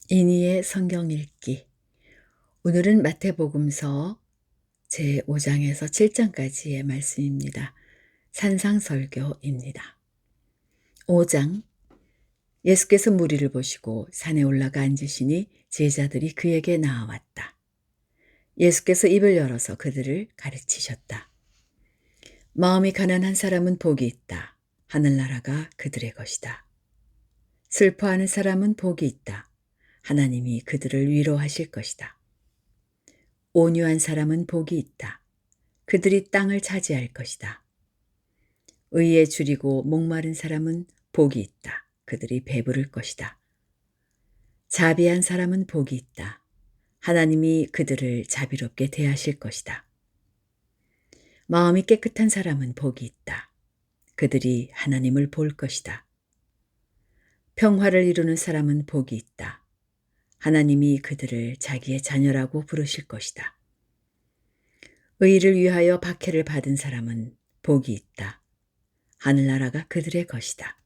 이니의 성경 읽기. 오늘은 마태복음서 제5장에서 7장까지의 말씀입니다. 산상설교입니다. 5장. 예수께서 무리를 보시고 산에 올라가 앉으시니 제자들이 그에게 나아왔다. 예수께서 입을 열어서 그들을 가르치셨다. 마음이 가난한 사람은 복이 있다. 하늘나라가 그들의 것이다. 슬퍼하는 사람은 복이 있다. 하나님이 그들을 위로하실 것이다. 온유한 사람은 복이 있다. 그들이 땅을 차지할 것이다. 의에 줄이고 목마른 사람은 복이 있다. 그들이 배부를 것이다. 자비한 사람은 복이 있다. 하나님이 그들을 자비롭게 대하실 것이다. 마음이 깨끗한 사람은 복이 있다. 그들이 하나님을 볼 것이다. 평화를 이루는 사람은 복이 있다. 하나님이 그들을 자기의 자녀라고 부르실 것이다. 의를 위하여 박해를 받은 사람은 복이 있다. 하늘나라가 그들의 것이다.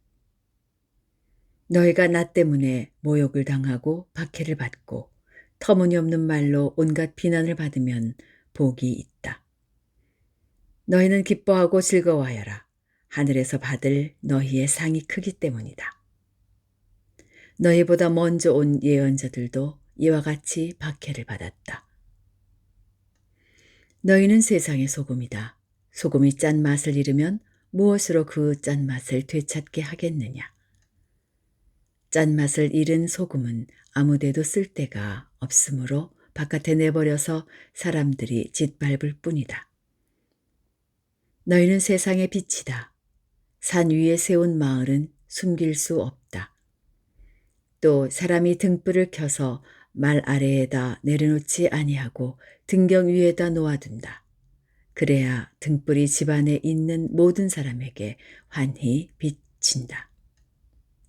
너희가 나 때문에 모욕을 당하고 박해를 받고 터무니없는 말로 온갖 비난을 받으면 복이 있다. 너희는 기뻐하고 즐거워하여라. 하늘에서 받을 너희의 상이 크기 때문이다. 너희보다 먼저 온 예언자들도 이와 같이 박해를 받았다. 너희는 세상의 소금이다. 소금이 짠맛을 잃으면 무엇으로 그 짠맛을 되찾게 하겠느냐. 짠맛을 잃은 소금은 아무데도 쓸 데가 없으므로 바깥에 내버려서 사람들이 짓밟을 뿐이다. 너희는 세상의 빛이다. 산 위에 세운 마을은 숨길 수 없다. 또 사람이 등불을 켜서 말 아래에다 내려놓지 아니하고 등경 위에다 놓아둔다. 그래야 등불이 집안에 있는 모든 사람에게 환히 비친다.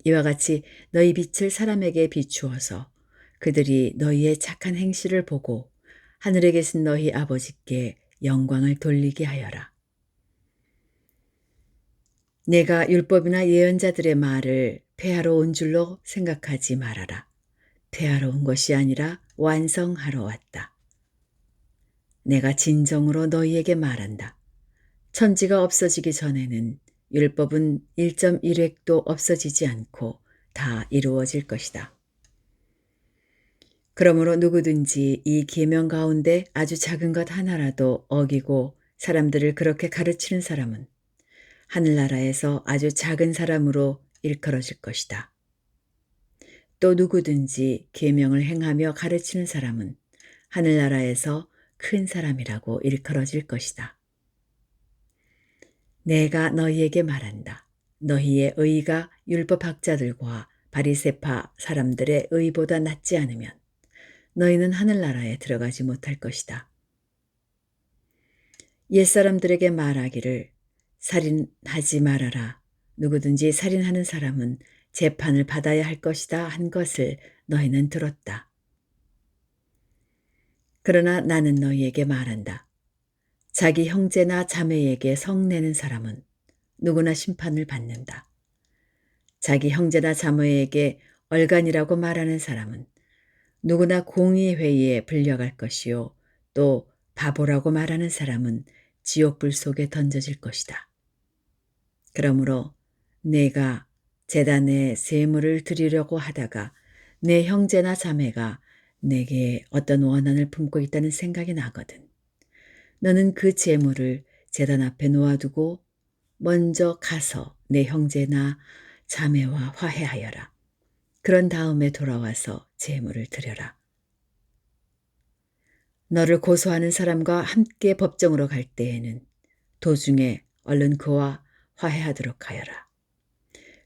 이와 같이 너희 빛을 사람에게 비추어서 그들이 너희의 착한 행실을 보고 하늘에 계신 너희 아버지께 영광을 돌리게 하여라. 내가 율법이나 예언자들의 말을 폐하러 온 줄로 생각하지 말아라. 폐하러 온 것이 아니라 완성하러 왔다. 내가 진정으로 너희에게 말한다. 천지가 없어지기 전에는 율법은 1.1획도 없어지지 않고 다 이루어질 것이다. 그러므로 누구든지 이 계명 가운데 아주 작은 것 하나라도 어기고 사람들을 그렇게 가르치는 사람은 하늘나라에서 아주 작은 사람으로 일컬어질 것이다. 또 누구든지 계명을 행하며 가르치는 사람은 하늘나라에서 큰 사람이라고 일컬어질 것이다. 내가 너희에게 말한다. 너희의 의가 율법학자들과 바리새파 사람들의 의보다 낫지 않으면 너희는 하늘나라에 들어가지 못할 것이다. 옛사람들에게 말하기를 살인하지 말아라. 누구든지 살인하는 사람은 재판을 받아야 할 것이다 한 것을 너희는 들었다. 그러나 나는 너희에게 말한다. 자기 형제나 자매에게 성내는 사람은 누구나 심판을 받는다. 자기 형제나 자매에게 얼간이라고 말하는 사람은 누구나 공의회의에 불려갈 것이요 또 바보라고 말하는 사람은 지옥불 속에 던져질 것이다. 그러므로 내가 제단에 제물을 드리려고 하다가 내 형제나 자매가 내게 어떤 원한을 품고 있다는 생각이 나거든. 너는 그 제물을 제단 앞에 놓아두고 먼저 가서 내 형제나 자매와 화해하여라. 그런 다음에 돌아와서 제물을 드려라. 너를 고소하는 사람과 함께 법정으로 갈 때에는 도중에 얼른 그와 화해하도록 하여라.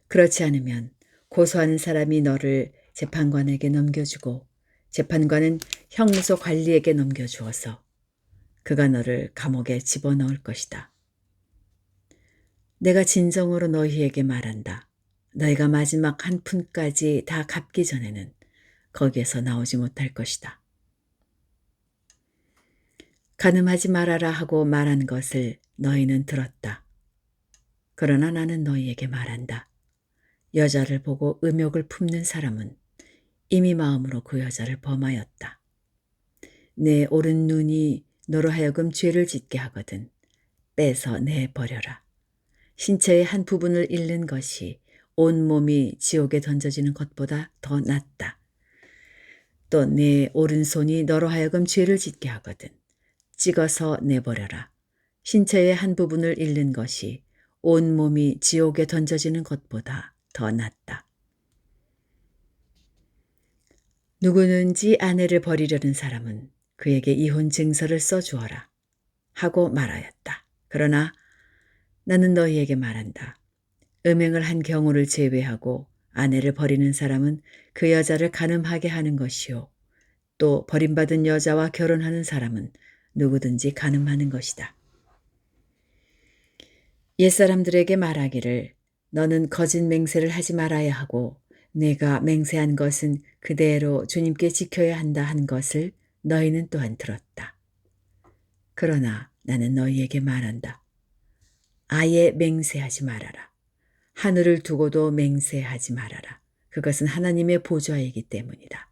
그렇지 않으면 고소하는 사람이 너를 재판관에게 넘겨주고 재판관은 형무소 관리에게 넘겨주어서 그가 너를 감옥에 집어넣을 것이다. 내가 진정으로 너희에게 말한다. 너희가 마지막 한 푼까지 다 갚기 전에는 거기에서 나오지 못할 것이다. 간음하지 말아라 하고 말한 것을 너희는 들었다. 그러나 나는 너희에게 말한다. 여자를 보고 음욕을 품는 사람은 이미 마음으로 그 여자를 범하였다. 내 오른 눈이 너로 하여금 죄를 짓게 하거든 빼서 내버려라. 신체의 한 부분을 잃는 것이 온 몸이 지옥에 던져지는 것보다 더 낫다. 또 내 오른손이 너로 하여금 죄를 짓게 하거든 찍어서 내버려라. 신체의 한 부분을 잃는 것이 온 몸이 지옥에 던져지는 것보다 더 낫다. 누구든지 아내를 버리려는 사람은 그에게 이혼 증서를 써주어라 하고 말하였다. 그러나 나는 너희에게 말한다. 음행을 한 경우를 제외하고 아내를 버리는 사람은 그 여자를 간음하게 하는 것이요. 또 버림받은 여자와 결혼하는 사람은 누구든지 간음하는 것이다. 옛사람들에게 말하기를 너는 거짓 맹세를 하지 말아야 하고 내가 맹세한 것은 그대로 주님께 지켜야 한다 한 것을 너희는 또한 들었다. 그러나 나는 너희에게 말한다. 아예 맹세하지 말아라. 하늘을 두고도 맹세하지 말아라. 그것은 하나님의 보좌이기 때문이다.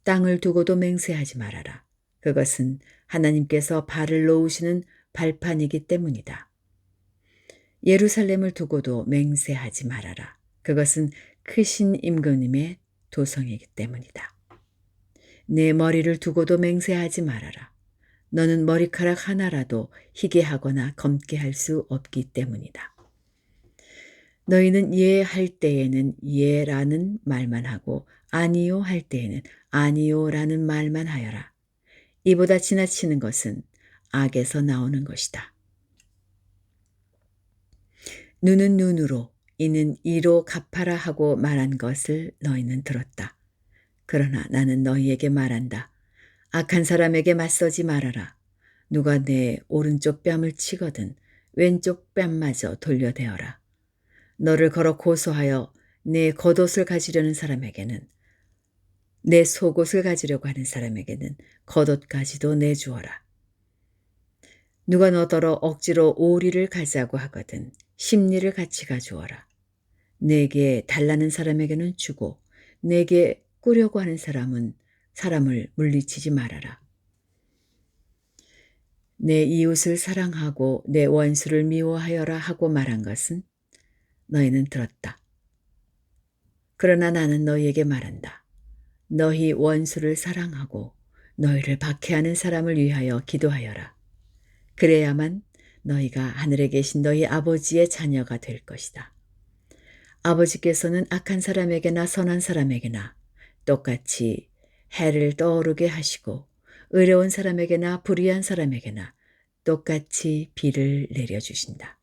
땅을 두고도 맹세하지 말아라. 그것은 하나님께서 발을 놓으시는 발판이기 때문이다. 예루살렘을 두고도 맹세하지 말아라. 그것은 크신 임금님의 도성이기 때문이다. 내 머리를 두고도 맹세하지 말아라. 너는 머리카락 하나라도 희게 하거나 검게 할 수 없기 때문이다. 너희는 예 할 때에는 예라는 말만 하고 아니요 할 때에는 아니요라는 말만 하여라. 이보다 지나치는 것은 악에서 나오는 것이다. 눈은 눈으로 이는 이로 갚아라 하고 말한 것을 너희는 들었다. 그러나 나는 너희에게 말한다. 악한 사람에게 맞서지 말아라. 누가 내 오른쪽 뺨을 치거든 왼쪽 뺨마저 돌려대어라. 너를 걸어 고소하여 내 겉옷을 가지려는 사람에게는 내 속옷을 가지려고 하는 사람에게는 겉옷까지도 내주어라. 누가 너더러 억지로 오리를 가자고 하거든 십리를 같이 가주어라. 내게 달라는 사람에게는 주고 내게 꾸려고 하는 사람을 물리치지 말아라. 내 이웃을 사랑하고 내 원수를 미워하여라 하고 말한 것은 너희는 들었다. 그러나 나는 너희에게 말한다. 너희 원수를 사랑하고 너희를 박해하는 사람을 위하여 기도하여라. 그래야만 너희가 하늘에 계신 너희 아버지의 자녀가 될 것이다. 아버지께서는 악한 사람에게나 선한 사람에게나 똑같이 해를 떠오르게 하시고 의로운 사람에게나 불의한 사람에게나 똑같이 비를 내려주신다.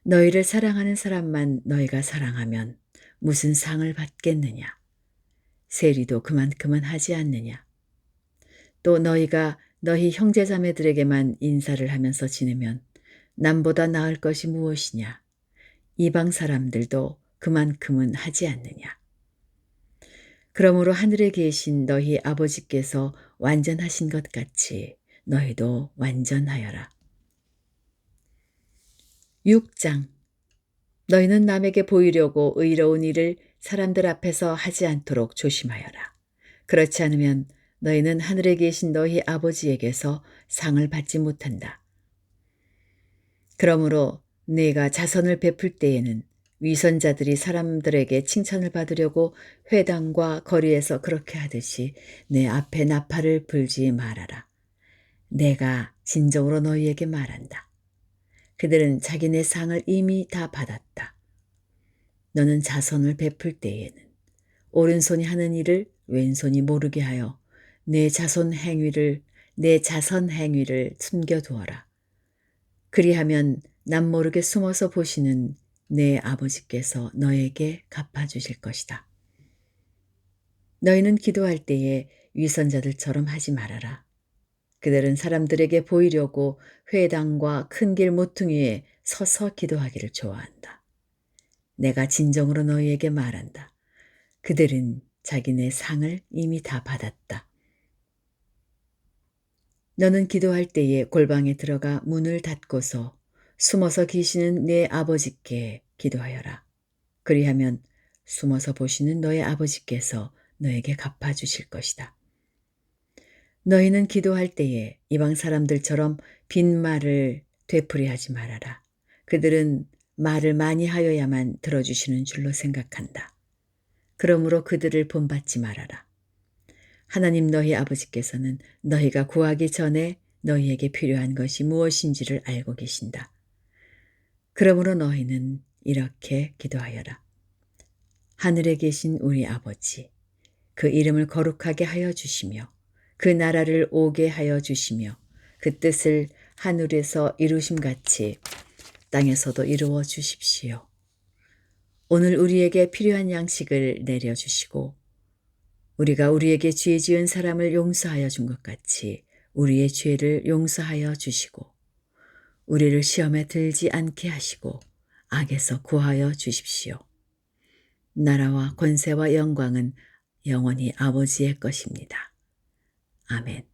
너희를 사랑하는 사람만 너희가 사랑하면 무슨 상을 받겠느냐? 세리도 그만큼은 하지 않느냐? 또 너희가 너희 형제자매들에게만 인사를 하면서 지내면 남보다 나을 것이 무엇이냐? 이방 사람들도 그만큼은 하지 않느냐? 그러므로 하늘에 계신 너희 아버지께서 완전하신 것 같이 너희도 완전하여라. 6장 너희는 남에게 보이려고 의로운 일을 사람들 앞에서 하지 않도록 조심하여라. 그렇지 않으면 너희는 하늘에 계신 너희 아버지에게서 상을 받지 못한다. 그러므로 네가 자선을 베풀 때에는 위선자들이 사람들에게 칭찬을 받으려고 회당과 거리에서 그렇게 하듯이 내 앞에 나팔을 불지 말아라. 내가 진정으로 너희에게 말한다. 그들은 자기네 상을 이미 다 받았다. 너는 자선을 베풀 때에는 오른손이 하는 일을 왼손이 모르게 하여 내 자선 행위를 숨겨두어라. 그리하면 남 모르게 숨어서 보시는 내 아버지께서 너에게 갚아주실 것이다. 너희는 기도할 때에 위선자들처럼 하지 말아라. 그들은 사람들에게 보이려고 회당과 큰 길 모퉁이에 서서 기도하기를 좋아한다. 내가 진정으로 너희에게 말한다. 그들은 자기네 상을 이미 다 받았다. 너는 기도할 때에 골방에 들어가 문을 닫고서 숨어서 계시는 내 아버지께 기도하여라. 그리하면 숨어서 보시는 너의 아버지께서 너에게 갚아주실 것이다. 너희는 기도할 때에 이방 사람들처럼 빈말을 되풀이하지 말아라. 그들은 말을 많이 하여야만 들어주시는 줄로 생각한다. 그러므로 그들을 본받지 말아라. 하나님 너희 아버지께서는 너희가 구하기 전에 너희에게 필요한 것이 무엇인지를 알고 계신다. 그러므로 너희는 이렇게 기도하여라. 하늘에 계신 우리 아버지, 그 이름을 거룩하게 하여 주시며 그 나라를 오게 하여 주시며 그 뜻을 하늘에서 이루심같이 땅에서도 이루어 주십시오. 오늘 우리에게 필요한 양식을 내려주시고 우리가 우리에게 죄 지은 사람을 용서하여 준 것 같이 우리의 죄를 용서하여 주시고 우리를 시험에 들지 않게 하시고 악에서 구하여 주십시오. 나라와 권세와 영광은 영원히 아버지의 것입니다. 아멘.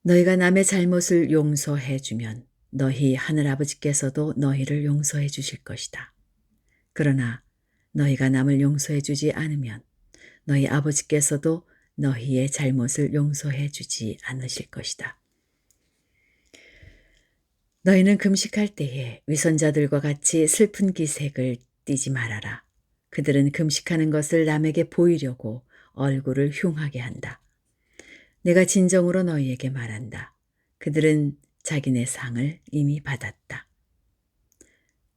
너희가 남의 잘못을 용서해 주면 너희 하늘아버지께서도 너희를 용서해 주실 것이다. 그러나 너희가 남을 용서해 주지 않으면 너희 아버지께서도 너희의 잘못을 용서해 주지 않으실 것이다. 너희는 금식할 때에 위선자들과 같이 슬픈 기색을 띠지 말아라. 그들은 금식하는 것을 남에게 보이려고 얼굴을 흉하게 한다. 내가 진정으로 너희에게 말한다. 그들은 자기네 상을 이미 받았다.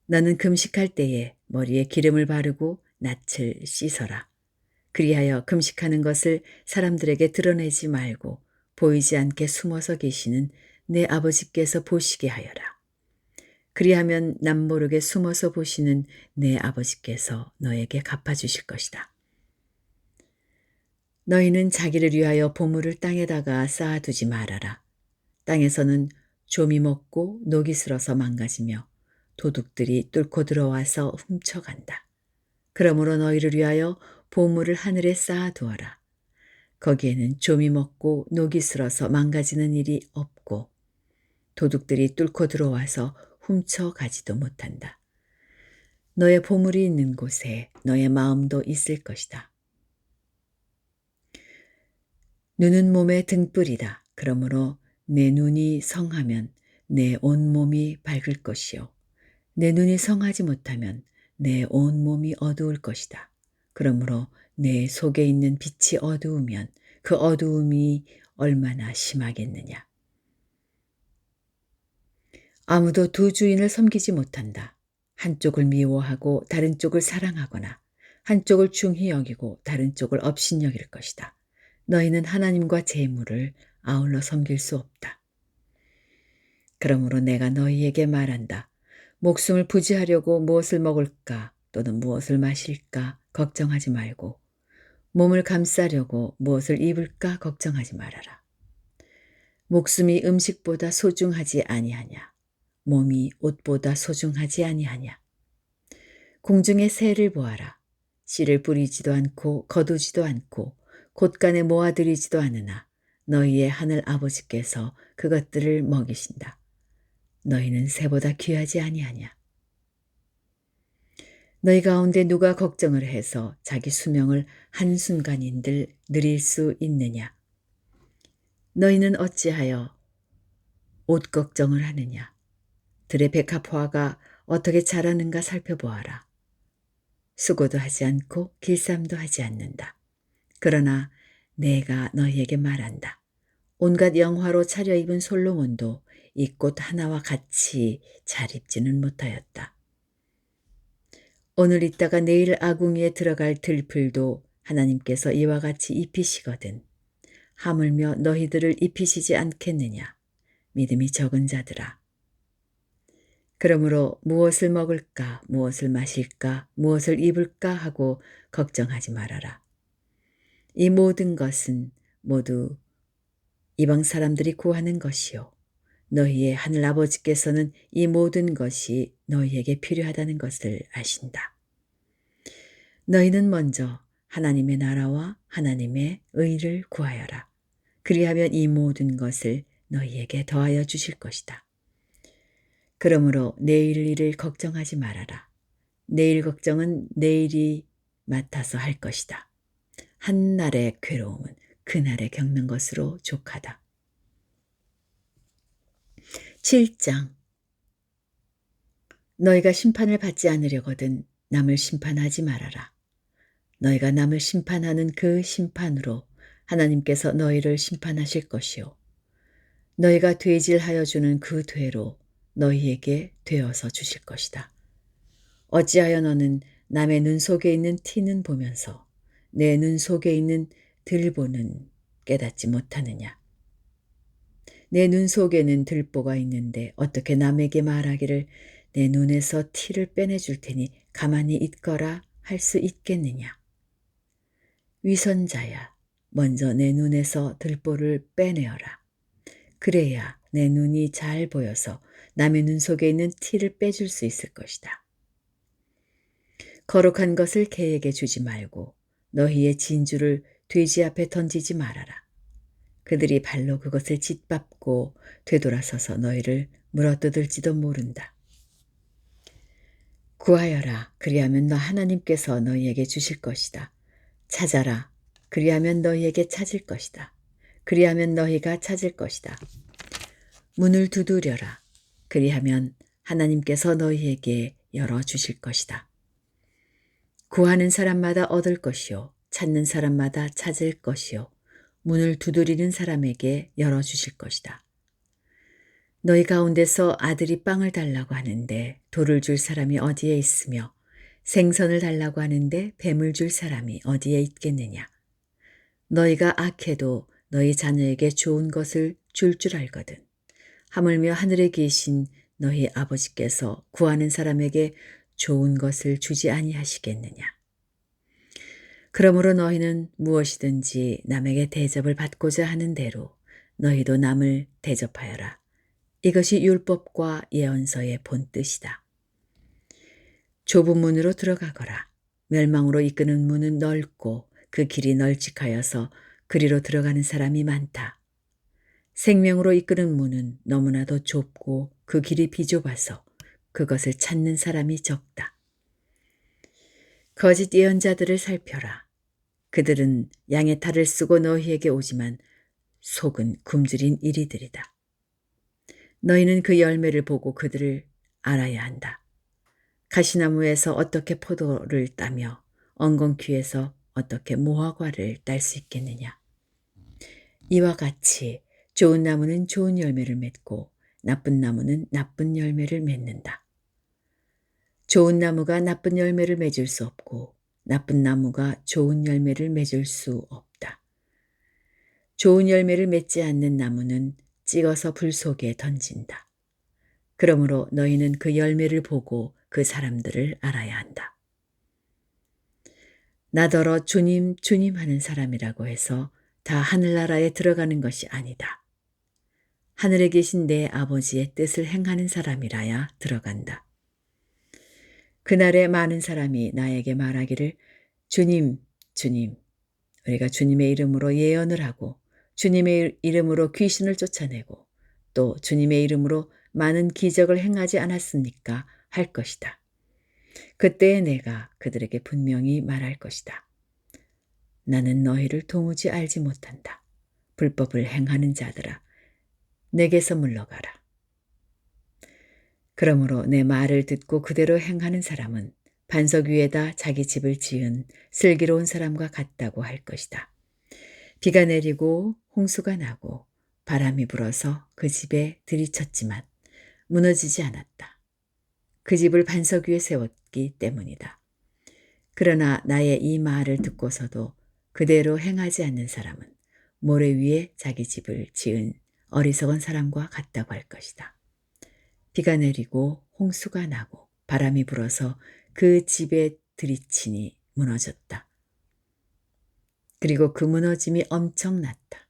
너는 금식할 때에 머리에 기름을 바르고 낯을 씻어라. 그리하여 금식하는 것을 사람들에게 드러내지 말고 보이지 않게 숨어서 계시는 내 아버지께서 보시게 하여라. 그리하면 남모르게 숨어서 보시는 내 아버지께서 너에게 갚아주실 것이다. 너희는 자기를 위하여 보물을 땅에다가 쌓아두지 말아라. 땅에서는 좀이 먹고 녹이 슬어서 망가지며 도둑들이 뚫고 들어와서 훔쳐간다. 그러므로 너희를 위하여 보물을 하늘에 쌓아두어라. 거기에는 좀이 먹고 녹이 슬어서 망가지는 일이 없고 도둑들이 뚫고 들어와서 훔쳐가지도 못한다. 너의 보물이 있는 곳에 너의 마음도 있을 것이다. 눈은 몸의 등불이다. 그러므로 내 눈이 성하면 내 온몸이 밝을 것이요. 내 눈이 성하지 못하면 내 온몸이 어두울 것이다. 그러므로 내 속에 있는 빛이 어두우면 그 어두움이 얼마나 심하겠느냐. 아무도 두 주인을 섬기지 못한다. 한쪽을 미워하고 다른 쪽을 사랑하거나 한쪽을 중히 여기고 다른 쪽을 업신여길 것이다. 너희는 하나님과 재물을 아울러 섬길 수 없다. 그러므로 내가 너희에게 말한다. 목숨을 부지하려고 무엇을 먹을까 또는 무엇을 마실까 걱정하지 말고 몸을 감싸려고 무엇을 입을까 걱정하지 말아라. 목숨이 음식보다 소중하지 아니하냐. 몸이 옷보다 소중하지 아니하냐. 공중의 새를 보아라. 씨를 뿌리지도 않고 거두지도 않고 곳간에 모아들이지도 않으나 너희의 하늘 아버지께서 그것들을 먹이신다. 너희는 새보다 귀하지 아니하냐. 너희 가운데 누가 걱정을 해서 자기 수명을 한순간인들 늘릴 수 있느냐. 너희는 어찌하여 옷 걱정을 하느냐. 들의 백합화가 어떻게 자라는가 살펴보아라. 수고도 하지 않고 길쌈도 하지 않는다. 그러나 내가 너희에게 말한다. 온갖 영화로 차려입은 솔로몬도 이 꽃 하나와 같이 잘 입지는 못하였다. 오늘 있다가 내일 아궁이에 들어갈 들풀도 하나님께서 이와 같이 입히시거든. 하물며 너희들을 입히시지 않겠느냐. 믿음이 적은 자들아. 그러므로 무엇을 먹을까, 무엇을 마실까, 무엇을 입을까 하고 걱정하지 말아라. 이 모든 것은 모두 이방 사람들이 구하는 것이요. 너희의 하늘아버지께서는 이 모든 것이 너희에게 필요하다는 것을 아신다. 너희는 먼저 하나님의 나라와 하나님의 의를 구하여라. 그리하면 이 모든 것을 너희에게 더하여 주실 것이다. 그러므로 내일 일을 걱정하지 말아라. 내일 걱정은 내일이 맡아서 할 것이다. 한날의 괴로움은 그날에 겪는 것으로 족하다. 7장. 너희가 심판을 받지 않으려거든 남을 심판하지 말아라. 너희가 남을 심판하는 그 심판으로 하나님께서 너희를 심판하실 것이요. 너희가 되질하여 주는 그 되로 너희에게 되어서 주실 것이다. 어찌하여 너는 남의 눈 속에 있는 티는 보면서 내 눈 속에 있는 들보는 깨닫지 못하느냐. 내 눈 속에는 들보가 있는데 어떻게 남에게 말하기를 내 눈에서 티를 빼내줄 테니 가만히 있거라 할 수 있겠느냐. 위선자야, 먼저 내 눈에서 들보를 빼내어라. 그래야 내 눈이 잘 보여서 남의 눈 속에 있는 티를 빼줄 수 있을 것이다. 거룩한 것을 개에게 주지 말고 너희의 진주를 돼지 앞에 던지지 말아라. 그들이 발로 그것을 짓밟고 되돌아서서 너희를 물어뜯을지도 모른다. 구하여라. 그리하면 너 하나님께서 너희에게 주실 것이다. 찾아라. 그리하면 너희에게 찾을 것이다. 그리하면 너희가 찾을 것이다. 문을 두드려라. 그리하면 하나님께서 너희에게 열어주실 것이다. 구하는 사람마다 얻을 것이요. 찾는 사람마다 찾을 것이요. 문을 두드리는 사람에게 열어주실 것이다. 너희 가운데서 아들이 빵을 달라고 하는데 돌을 줄 사람이 어디에 있으며 생선을 달라고 하는데 뱀을 줄 사람이 어디에 있겠느냐. 너희가 악해도 너희 자녀에게 좋은 것을 줄 알거든. 하물며 하늘에 계신 너희 아버지께서 구하는 사람에게 좋은 것을 주지 아니하시겠느냐. 그러므로 너희는 무엇이든지 남에게 대접을 받고자 하는 대로 너희도 남을 대접하여라. 이것이 율법과 예언서의 본뜻이다. 좁은 문으로 들어가거라. 멸망으로 이끄는 문은 넓고 그 길이 널찍하여서 그리로 들어가는 사람이 많다. 생명으로 이끄는 문은 너무나도 좁고 그 길이 비좁아서 그것을 찾는 사람이 적다. 거짓 예언자들을 살펴라. 그들은 양의 탈을 쓰고 너희에게 오지만 속은 굶주린 이리들이다. 너희는 그 열매를 보고 그들을 알아야 한다. 가시나무에서 어떻게 포도를 따며 엉겅퀴에서 어떻게 무화과를 딸 수 있겠느냐. 이와 같이 좋은 나무는 좋은 열매를 맺고 나쁜 나무는 나쁜 열매를 맺는다. 좋은 나무가 나쁜 열매를 맺을 수 없고 나쁜 나무가 좋은 열매를 맺을 수 없다. 좋은 열매를 맺지 않는 나무는 찍어서 불 속에 던진다. 그러므로 너희는 그 열매를 보고 그 사람들을 알아야 한다. 나더러 주님 주님 하는 사람이라고 해서 다 하늘나라에 들어가는 것이 아니다. 하늘에 계신 내 아버지의 뜻을 행하는 사람이라야 들어간다. 그날에 많은 사람이 나에게 말하기를 주님, 주님, 우리가 주님의 이름으로 예언을 하고 주님의 이름으로 귀신을 쫓아내고 또 주님의 이름으로 많은 기적을 행하지 않았습니까? 할 것이다. 그때에 내가 그들에게 분명히 말할 것이다. 나는 너희를 도무지 알지 못한다. 불법을 행하는 자들아, 내게서 물러가라. 그러므로 내 말을 듣고 그대로 행하는 사람은 반석 위에다 자기 집을 지은 슬기로운 사람과 같다고 할 것이다. 비가 내리고 홍수가 나고 바람이 불어서 그 집에 들이쳤지만 무너지지 않았다. 그 집을 반석 위에 세웠기 때문이다. 그러나 나의 이 말을 듣고서도 그대로 행하지 않는 사람은 모래 위에 자기 집을 지은 어리석은 사람과 같다고 할 것이다. 비가 내리고 홍수가 나고 바람이 불어서 그 집에 들이치니 무너졌다. 그리고 그 무너짐이 엄청났다.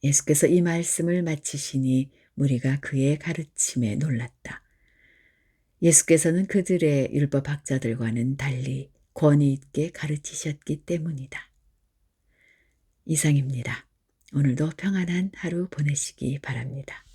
예수께서 이 말씀을 마치시니 무리가 그의 가르침에 놀랐다. 예수께서는 그들의 율법학자들과는 달리 권위 있게 가르치셨기 때문이다. 이상입니다. 오늘도 평안한 하루 보내시기 바랍니다.